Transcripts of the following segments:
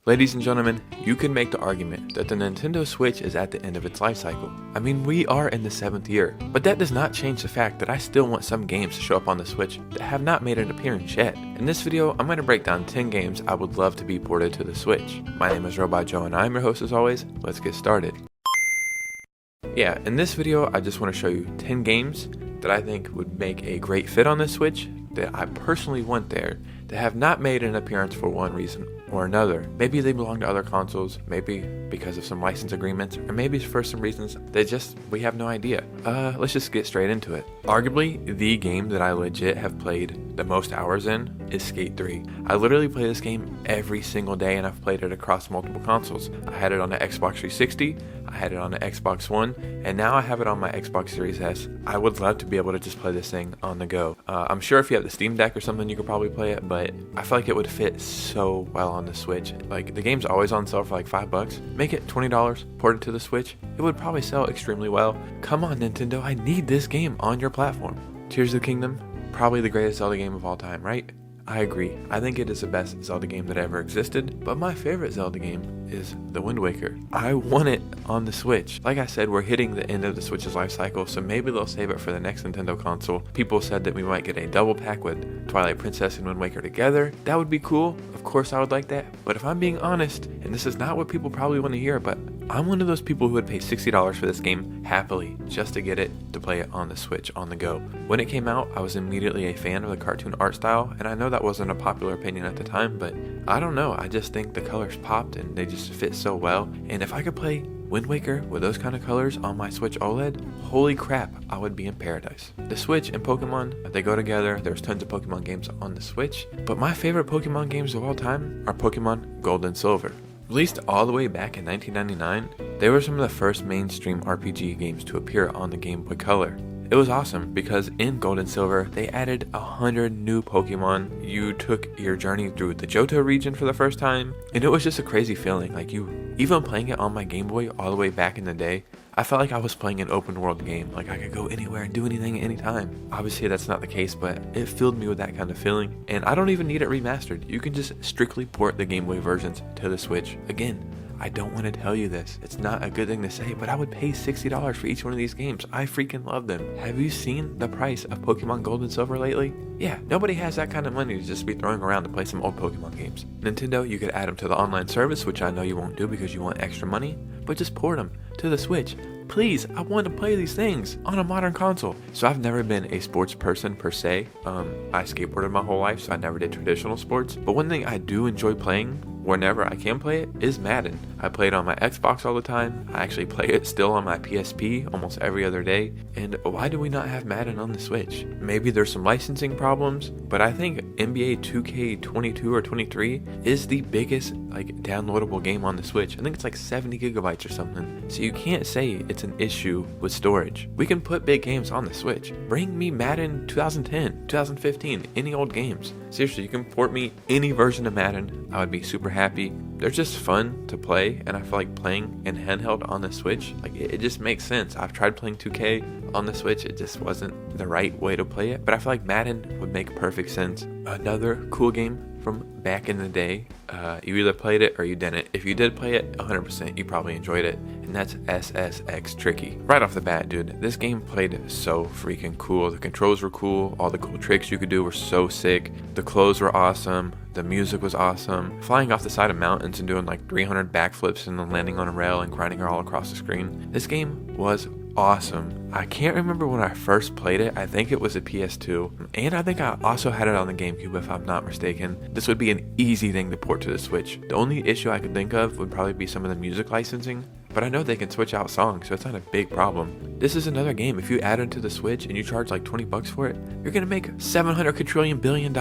Ladies and gentlemen, you can make the argument that the Nintendo Switch is at the end of its life cycle. I mean, we are in the 7th year, but that does not change the fact that I still want some games to show up on the Switch that have not made an appearance yet. In this video, I'm going to break down 10 games I would love to be ported to the Switch. My name is Robot Joe and I'm your host as always. Let's get started. Yeah, in this video, I just want to show you 10 games that I think would make a great fit on the Switch that I personally want there that have not made an appearance for one reason or another. Maybe they belong to other consoles, maybe because of some license agreements, or maybe for some reasons that we have no idea. Let's just get straight into it. Arguably, the game that I legit have played the most hours in is Skate 3. I literally play this game every single day and I've played it across multiple consoles. I had it on the Xbox 360, I had it on the Xbox One, and now I have it on my Xbox Series S. I would love to be able to just play this thing on the go. I'm sure if you have the Steam Deck or something, you could probably play it, but I feel like it would fit so well on the Switch. Like, the game's always on sale for like $5. Make it $20, port it to the Switch. It would probably sell extremely well. Come on, Nintendo, I need this game on your platform. Tears of the Kingdom, probably the greatest Zelda game of all time, right? I agree. I think it is the best Zelda game that ever existed, but my favorite Zelda game is the Windwaker. I want it on the Switch. Like I said, we're hitting the end of the Switch's life cycle, so maybe they'll save it for the next Nintendo console. People said that we might get a double pack with Twilight Princess and Wind Waker together. That would be cool. Of course I would like that, but if I'm being honest, and this is not what people probably want to hear, but I'm one of those people who would pay $60 for this game happily just to get it to play it on the Switch on the go. When it came out, I was immediately a fan of the cartoon art style, and I know that wasn't a popular opinion at the time, but I don't know, I just think the colors popped and they just fit so well. And if I could play Wind Waker with those kind of colors on my Switch OLED, holy crap, I would be in paradise. The Switch and Pokemon, they go together. There's tons of Pokemon games on the Switch, but my favorite Pokemon games of all time are Pokemon Gold and Silver. Released all the way back in 1999, they were some of the first mainstream RPG games to appear on the Game Boy Color. It was awesome because in Gold and Silver, they added 100 new Pokemon. You took your journey through the Johto region for the first time, and it was just a crazy feeling. Like, even playing it on my Game Boy all the way back in the day, I felt like I was playing an open world game. Like, I could go anywhere and do anything at any time. Obviously that's not the case, but it filled me with that kind of feeling. And I don't even need it remastered. You can just strictly port the Game Boy versions to the Switch. Again, I don't want to tell you this. It's not a good thing to say, but I would pay $60 for each one of these games. I freaking love them. Have you seen the price of Pokemon Gold and Silver lately? Yeah, nobody has that kind of money to just be throwing around to play some old Pokemon games. Nintendo, you could add them to the online service, which I know you won't do because you want extra money, but just port them to the Switch. Please, I want to play these things on a modern console. So I've never been a sports person per se. I skateboarded my whole life, so I never did traditional sports. But one thing I do enjoy playing whenever I can play it is Madden. I play it on my Xbox all the time. I actually play it still on my PSP almost every other day. And why do we not have Madden on the Switch? Maybe there's some licensing problems, but I think NBA 2K22 or 23 is the biggest downloadable game on the Switch. I think it's like 70 gigabytes or something. So you can't say it's an issue with storage. We can put big games on the Switch. Bring me Madden 2010, 2015, any old games. Seriously, you can port me any version of Madden. I would be super happy. They're just fun to play, and I feel like playing in handheld on the Switch, it just makes sense. I've tried playing 2K on the Switch, it just wasn't the right way to play it, but I feel like Madden would make perfect sense. Another cool game from back in the day, you either played it or you didn't. If you did play it, 100% you probably enjoyed it, and that's SSX Tricky. Right off the bat, dude, this game played so freaking cool. The controls were cool, all the cool tricks you could do were so sick, the clothes were awesome, the music was awesome. Flying off the side of mountains and doing like 300 backflips and then landing on a rail and grinding all across the screen. This game was awesome. I can't remember when I first played it. I think it was a PS2, and I think I also had it on the GameCube if I'm not mistaken. This would be an easy thing to port to the Switch. The only issue I could think of would probably be some of the music licensing, but I know they can switch out songs, so it's not a big problem. This is another game, if you add it to the Switch and you charge like $20 for it, you're gonna make $700 quadrillion billion.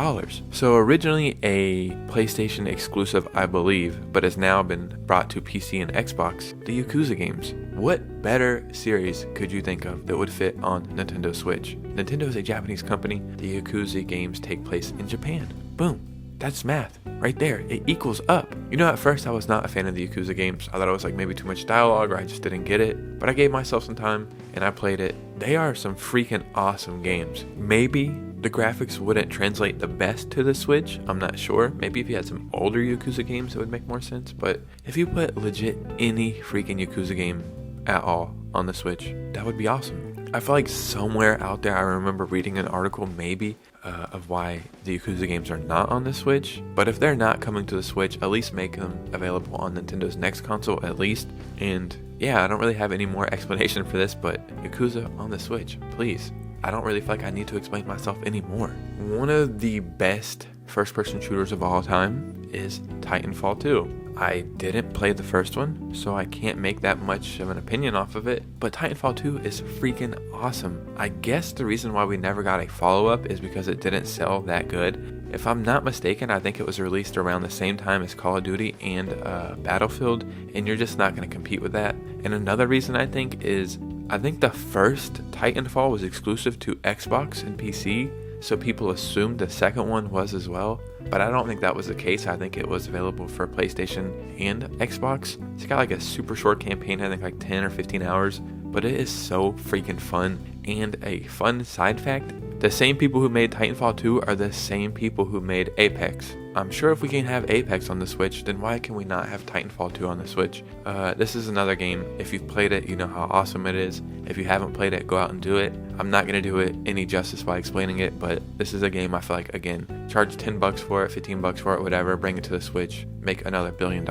So originally a PlayStation exclusive, I believe, but has now been brought to PC and Xbox, the Yakuza games. What better series could you think of that would fit on Nintendo Switch? Nintendo is a Japanese company. The Yakuza games take place in Japan. Boom. That's math right there. It equals up. You know, at first I was not a fan of the Yakuza games. I thought it was like maybe too much dialogue, or I just didn't get it. But I gave myself some time and I played it. They are some freaking awesome games. Maybe The graphics wouldn't translate the best to the Switch, I'm not sure. Maybe if you had some older Yakuza games it would make more sense, but if you put legit any freaking Yakuza game at all on the Switch, that would be awesome. I feel like somewhere out there I remember reading an article maybe of why the Yakuza games are not on the Switch, but if they're not coming to the Switch, at least make them available on Nintendo's next console at least. And yeah, I don't really have any more explanation for this, but Yakuza on the Switch, please. I don't really feel like I need to explain myself anymore. One of the best first-person shooters of all time is Titanfall 2. I didn't play the first one, so I can't make that much of an opinion off of it, but Titanfall 2 is freaking awesome. I guess the reason why we never got a follow-up is because it didn't sell that good. If I'm not mistaken, I think it was released around the same time as Call of Duty and Battlefield, and you're just not going to compete with that. And another reason I think is, I think the first Titanfall was exclusive to Xbox and PC, so people assumed the second one was as well, but I don't think that was the case. I think it was available for PlayStation and Xbox. It's got like a super short campaign, I think like 10 or 15 hours, but it is so freaking fun. And a fun side fact, the same people who made Titanfall 2 are the same people who made Apex. I'm sure if we can have Apex on the Switch, then why can we not have Titanfall 2 on the Switch? This is another game. If you've played it, you know how awesome it is. If you haven't played it, go out and do it. I'm not going to do it any justice by explaining it, but this is a game I feel like, again, charge $10 for it, $15 for it, whatever, bring it to the Switch, make another $1 billion.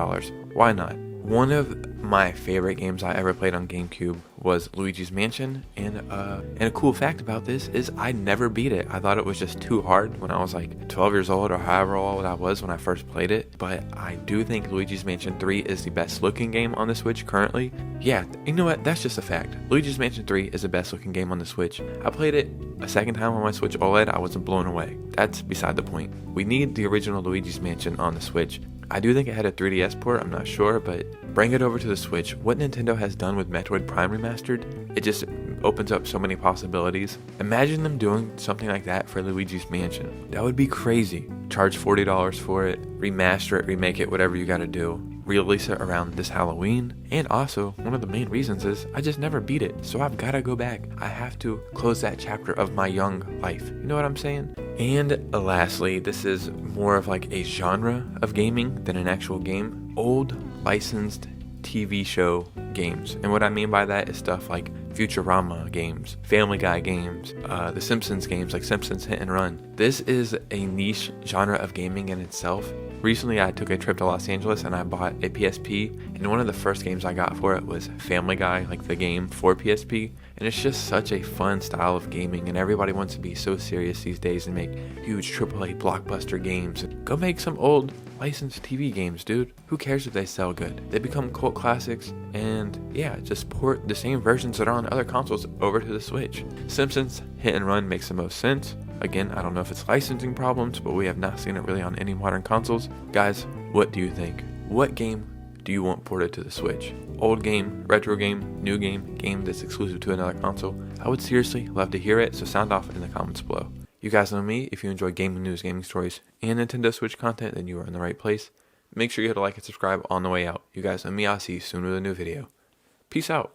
Why not? One of my favorite games I ever played on GameCube was Luigis Mansion, and a cool fact about this is I never beat it. I thought it was just too hard when I was like 12 years old or however old I was when I first played it, but I do think Luigi's Mansion 3 is the best looking game on the Switch currently. Yeah, you know what, that's just a fact. Luigi's Mansion 3 is the best looking game on the Switch. I played it a second time on my Switch OLED, I wasn't blown away. That's beside the point. We need the original Luigi's Mansion on the Switch. I do think it had a 3DS port, I'm not sure, but bring it over to the Switch. What Nintendo has done with Metroid Prime Remastered, it just opens up so many possibilities. Imagine them doing something like that for Luigi's Mansion. That would be crazy. Charge $40 for it, remaster it, remake it, whatever you gotta do. Release it around this Halloween. And also, one of the main reasons is I just never beat it, so I've gotta go back. I have to close that chapter of my young life. You know what I'm saying? And lastly, this is more of like a genre of gaming than an actual game. Old licensed TV show games. And what I mean by that is stuff like Futurama games, Family Guy games, The Simpsons games like Simpsons Hit and Run. This is a niche genre of gaming in itself. Recently I took a trip to Los Angeles and I bought a PSP, and one of the first games I got for it was Family Guy, like the game for PSP. And it's just such a fun style of gaming, and everybody wants to be so serious these days and make huge AAA blockbuster games. Go make some old licensed TV games, dude. Who cares if they sell good? They become cult classics, and yeah, just port the same versions that are on other consoles over to the Switch. Simpsons Hit and Run makes the most sense. Again, I don't know if it's licensing problems, but we have not seen it really on any modern consoles. Guys, what do you think? What game do you want ported to the Switch? Old game, retro game, new game, game that's exclusive to another console? I would seriously love to hear it, so sound off in the comments below. You guys know me. If you enjoy gaming news, gaming stories, and Nintendo Switch content, then you are in the right place. Make sure you hit a like and subscribe on the way out. You guys know me. I'll see you soon with a new video. Peace out.